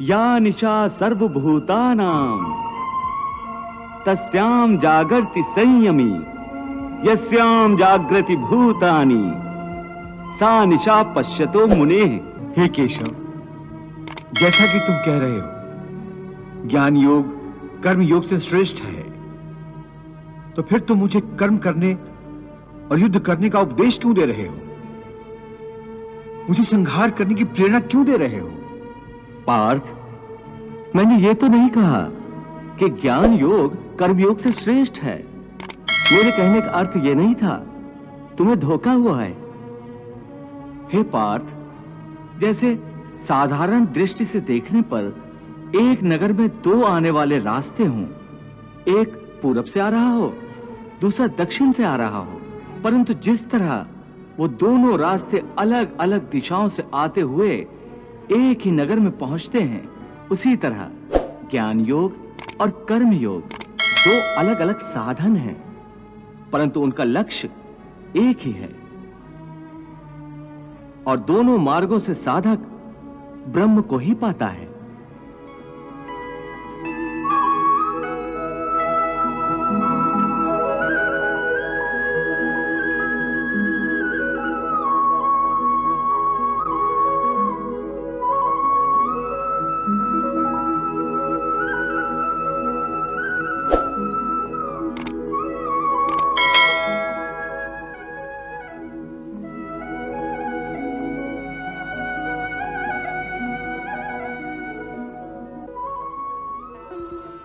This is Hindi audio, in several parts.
या निशा सर्वभूतानां तस्यां जागर्ति संयमी यस्यां जागृति भूतानि सा निशा पश्यतो मुनेः। हे केशव, जैसा कि तुम कह रहे हो ज्ञान योग कर्म योग से श्रेष्ठ है, तो फिर तुम मुझे कर्म करने और युद्ध करने का उपदेश क्यों दे रहे हो? मुझे संहार करने की प्रेरणा क्यों दे रहे हो? पार्थ, मैंने ये तो नहीं कहा कि ज्ञान योग कर्म योग से श्रेष्ठ है। मेरे कहने का अर्थ ये नहीं था। तुम्हें धोखा हुआ है। हे पार्थ, जैसे साधारण दृष्टि से देखने पर एक नगर में दो आने वाले रास्ते हों, एक पूरब से आ रहा हो, दूसरा दक्षिण से आ रहा हो, परंतु जिस तरह वो दोनों रास्ते अलग अलग दिशाओं से आते हुए एक ही नगर में पहुंचते हैं, उसी तरह ज्ञान योग और कर्म योग दो अलग अलग साधन हैं, परंतु उनका लक्ष्य एक ही है। और दोनों मार्गों से साधक ब्रह्म को ही पाता है।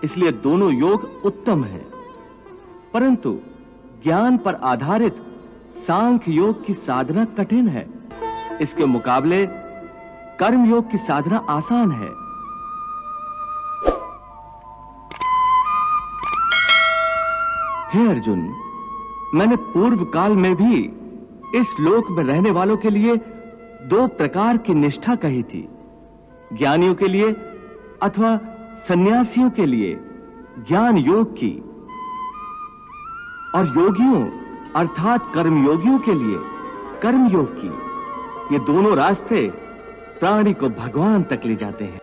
इसलिए दोनों योग उत्तम है, परंतु ज्ञान पर आधारित सांख्य योग की साधना कठिन है। इसके मुकाबले कर्म योग की साधना आसान है। हे अर्जुन, मैंने पूर्व काल में भी इस लोक में रहने वालों के लिए दो प्रकार की निष्ठा कही थी, ज्ञानियों के लिए अथवा सन्यासियों के लिए ज्ञान योग की, और योगियों अर्थात कर्मयोगियों के लिए कर्म योग की। ये दोनों रास्ते प्राणी को भगवान तक ले जाते हैं।